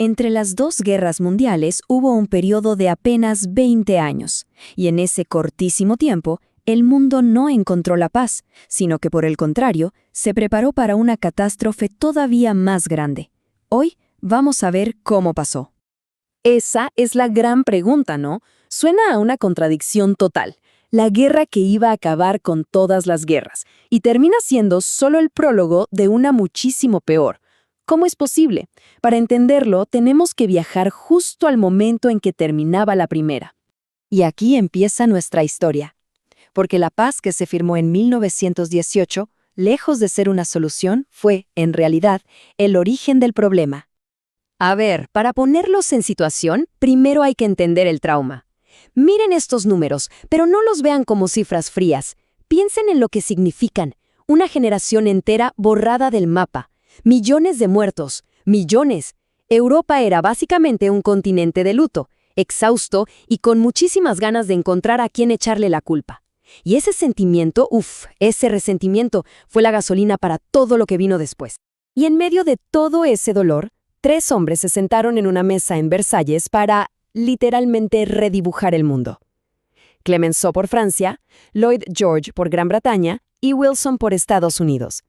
Entre las dos guerras mundiales hubo un periodo de apenas 20 años, y en ese cortísimo tiempo, el mundo no encontró la paz, sino que por el contrario, se preparó para una catástrofe todavía más grande. Hoy vamos a ver cómo pasó. Esa es la gran pregunta, ¿no? Suena a una contradicción total. La guerra que iba a acabar con todas las guerras, y termina siendo solo el prólogo de una muchísimo peor. ¿Cómo es posible? Para entenderlo, tenemos que viajar justo al momento en que terminaba la primera. Y aquí empieza nuestra historia. Porque la paz que se firmó en 1918, lejos de ser una solución, fue, en realidad, el origen del problema. A ver, para ponerlos en situación, primero hay que entender el trauma. Miren estos números, pero no los vean como cifras frías. Piensen en lo que significan. Una generación entera borrada del mapa. Millones de muertos. Millones. Europa era básicamente un continente de luto, exhausto y con muchísimas ganas de encontrar a quién echarle la culpa. Y ese sentimiento, ese resentimiento, fue la gasolina para todo lo que vino después. Y en medio de todo ese dolor, 3 hombres se sentaron en una mesa en Versalles para, literalmente, redibujar el mundo. Clemenceau por Francia, Lloyd George por Gran Bretaña y Wilson por Estados Unidos.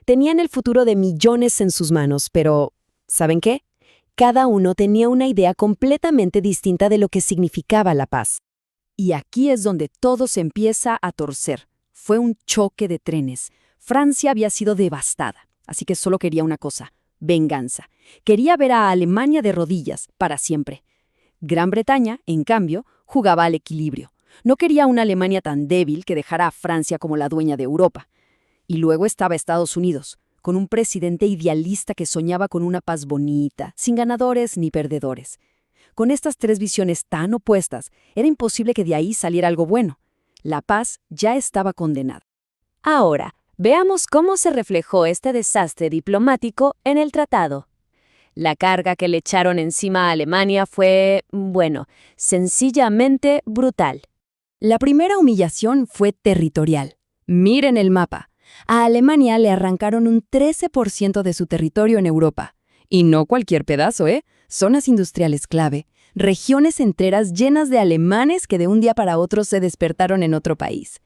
Tenían el futuro de millones en sus manos, pero, ¿saben qué? Cada uno tenía una idea completamente distinta de lo que significaba la paz. Y aquí es donde todo se empieza a torcer. Fue un choque de trenes. Francia había sido devastada, así que solo quería una cosa: venganza. Quería ver a Alemania de rodillas, para siempre. Gran Bretaña, en cambio, jugaba al equilibrio. No quería una Alemania tan débil que dejara a Francia como la dueña de Europa. Y luego estaba Estados Unidos, con un presidente idealista que soñaba con una paz bonita, sin ganadores ni perdedores. Con estas 3 visiones tan opuestas, era imposible que de ahí saliera algo bueno. La paz ya estaba condenada. Ahora, veamos cómo se reflejó este desastre diplomático en el tratado. La carga que le echaron encima a Alemania fue, sencillamente brutal. La primera humillación fue territorial. Miren el mapa. A Alemania le arrancaron un 13% de su territorio en Europa. Y no cualquier pedazo, Zonas industriales clave, regiones enteras llenas de alemanes que de un día para otro se despertaron en otro país.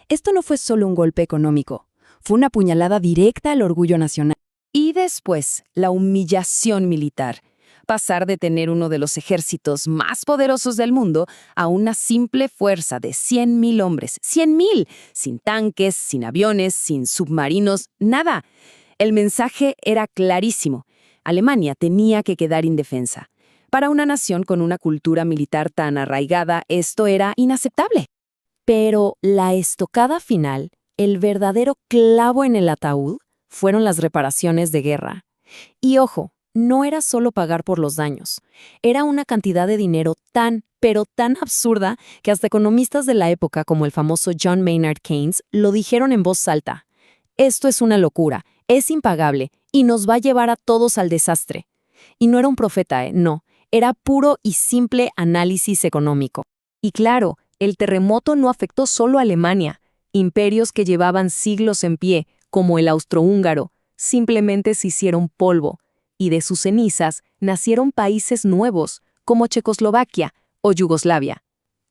Esto no fue solo un golpe económico, fue una puñalada directa al orgullo nacional. Y después, la humillación militar. Pasar de tener uno de los ejércitos más poderosos del mundo a una simple fuerza de 100.000 hombres. ¡100.000! Sin tanques, sin aviones, sin submarinos, nada. El mensaje era clarísimo. Alemania tenía que quedar indefensa. Para una nación con una cultura militar tan arraigada, esto era inaceptable. Pero la estocada final, el verdadero clavo en el ataúd, fueron las reparaciones de guerra. Y ojo, no era solo pagar por los daños. Era una cantidad de dinero pero tan absurda que hasta economistas de la época como el famoso John Maynard Keynes lo dijeron en voz alta. Esto es una locura, es impagable y nos va a llevar a todos al desastre. Y no era un profeta, no. Era puro y simple análisis económico. Y claro, el terremoto no afectó solo a Alemania. Imperios que llevaban siglos en pie, como el austrohúngaro, simplemente se hicieron polvo. Y de sus cenizas nacieron países nuevos, como Checoslovaquia o Yugoslavia.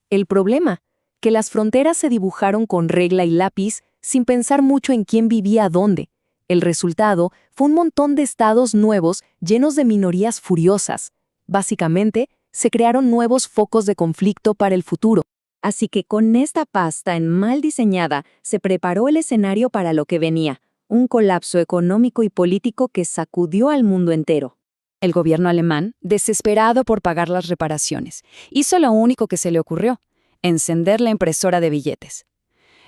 El problema, que las fronteras se dibujaron con regla y lápiz sin pensar mucho en quién vivía dónde. El resultado fue un montón de estados nuevos llenos de minorías furiosas. Básicamente, se crearon nuevos focos de conflicto para el futuro. Así que con esta paz tan mal diseñada, se preparó el escenario para lo que venía, un colapso económico y político que sacudió al mundo entero. El gobierno alemán, desesperado por pagar las reparaciones, hizo lo único que se le ocurrió: encender la impresora de billetes.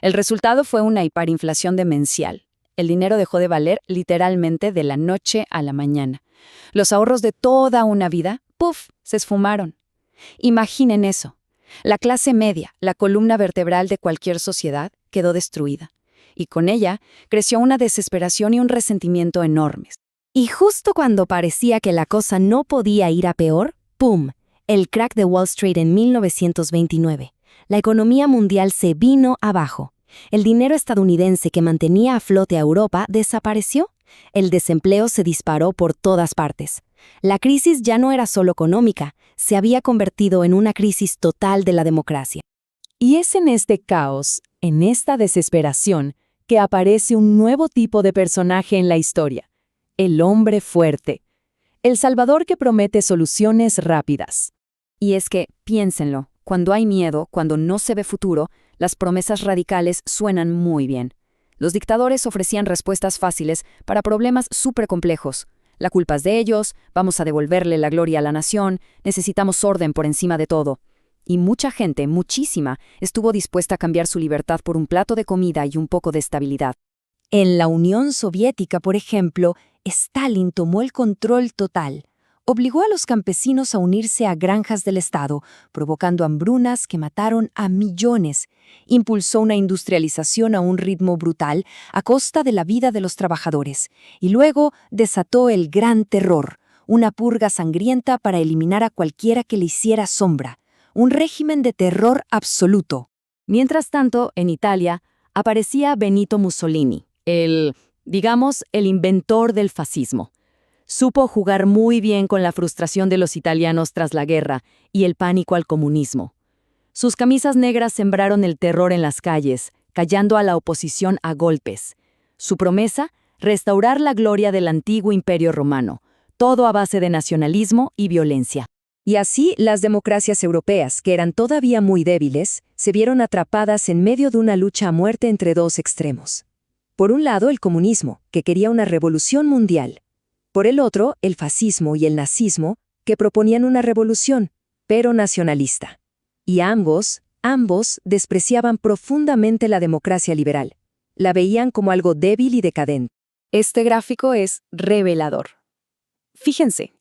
El resultado fue una hiperinflación demencial. El dinero dejó de valer literalmente de la noche a la mañana. Los ahorros de toda una vida, se esfumaron. Imaginen eso. La clase media, la columna vertebral de cualquier sociedad, quedó destruida. Y con ella creció una desesperación y un resentimiento enormes. Y justo cuando parecía que la cosa no podía ir a peor, ¡pum!, el crack de Wall Street en 1929. La economía mundial se vino abajo. El dinero estadounidense que mantenía a flote a Europa desapareció. El desempleo se disparó por todas partes. La crisis ya no era solo económica, se había convertido en una crisis total de la democracia. Y es en este caos, en esta desesperación, que aparece un nuevo tipo de personaje en la historia: el hombre fuerte. El salvador que promete soluciones rápidas. Y es que, piénsenlo, cuando hay miedo, cuando no se ve futuro, las promesas radicales suenan muy bien. Los dictadores ofrecían respuestas fáciles para problemas súper complejos. La culpa es de ellos, vamos a devolverle la gloria a la nación, necesitamos orden por encima de todo. Y mucha gente, muchísima, estuvo dispuesta a cambiar su libertad por un plato de comida y un poco de estabilidad. En la Unión Soviética, por ejemplo, Stalin tomó el control total. Obligó a los campesinos a unirse a granjas del Estado, provocando hambrunas que mataron a millones. Impulsó una industrialización a un ritmo brutal a costa de la vida de los trabajadores. Y luego desató el Gran Terror, una purga sangrienta para eliminar a cualquiera que le hiciera sombra. Un régimen de terror absoluto. Mientras tanto, en Italia, aparecía Benito Mussolini, el inventor del fascismo. Supo jugar muy bien con la frustración de los italianos tras la guerra y el pánico al comunismo. Sus camisas negras sembraron el terror en las calles, callando a la oposición a golpes. Su promesa: restaurar la gloria del antiguo imperio romano, todo a base de nacionalismo y violencia. Y así las democracias europeas, que eran todavía muy débiles, se vieron atrapadas en medio de una lucha a muerte entre dos extremos. Por un lado, el comunismo, que quería una revolución mundial. Por el otro, el fascismo y el nazismo, que proponían una revolución, pero nacionalista. Y ambos despreciaban profundamente la democracia liberal. La veían como algo débil y decadente. Este gráfico es revelador. Fíjense,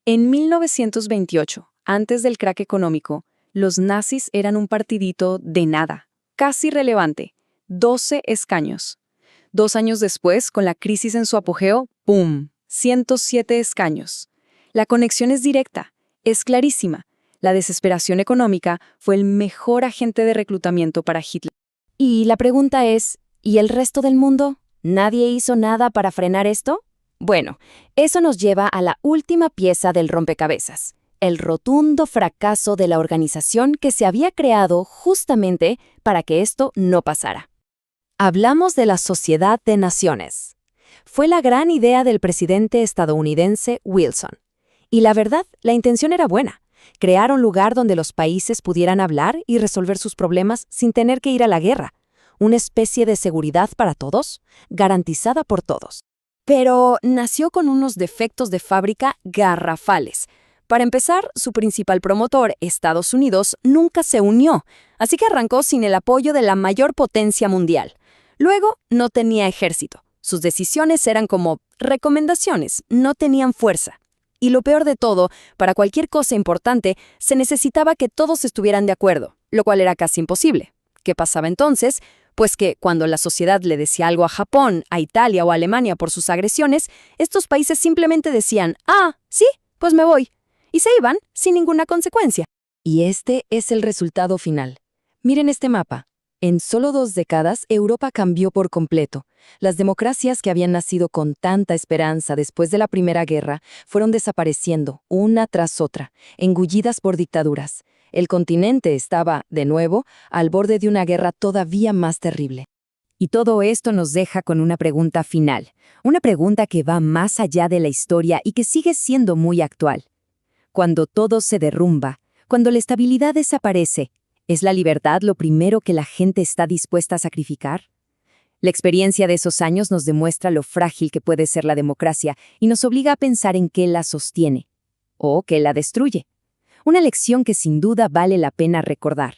en 1928, antes del crack económico, los nazis eran un partidito de nada, casi irrelevante, 12 escaños. 2 años después, con la crisis en su apogeo, ¡pum!, 107 escaños. La conexión es directa, es clarísima. La desesperación económica fue el mejor agente de reclutamiento para Hitler. Y la pregunta es, ¿y el resto del mundo? ¿Nadie hizo nada para frenar esto? Bueno, eso nos lleva a la última pieza del rompecabezas, el rotundo fracaso de la organización que se había creado justamente para que esto no pasara. Hablamos de la Sociedad de Naciones. Fue la gran idea del presidente estadounidense Wilson. Y la verdad, la intención era buena: crear un lugar donde los países pudieran hablar y resolver sus problemas sin tener que ir a la guerra. Una especie de seguridad para todos, garantizada por todos. Pero nació con unos defectos de fábrica garrafales. Para empezar, su principal promotor, Estados Unidos, nunca se unió, así que arrancó sin el apoyo de la mayor potencia mundial. Luego, no tenía ejército. Sus decisiones eran como recomendaciones, no tenían fuerza. Y lo peor de todo, para cualquier cosa importante, se necesitaba que todos estuvieran de acuerdo, lo cual era casi imposible. ¿Qué pasaba entonces? Pues que cuando la sociedad le decía algo a Japón, a Italia o a Alemania por sus agresiones, estos países simplemente decían: «Ah, sí, pues me voy», y se iban sin ninguna consecuencia. Y este es el resultado final. Miren este mapa. En solo 2 décadas, Europa cambió por completo. Las democracias que habían nacido con tanta esperanza después de la Primera Guerra fueron desapareciendo, una tras otra, engullidas por dictaduras. El continente estaba, de nuevo, al borde de una guerra todavía más terrible. Y todo esto nos deja con una pregunta final, una pregunta que va más allá de la historia y que sigue siendo muy actual. Cuando todo se derrumba, cuando la estabilidad desaparece, ¿es la libertad lo primero que la gente está dispuesta a sacrificar? La experiencia de esos años nos demuestra lo frágil que puede ser la democracia y nos obliga a pensar en qué la sostiene o qué la destruye. Una lección que sin duda vale la pena recordar.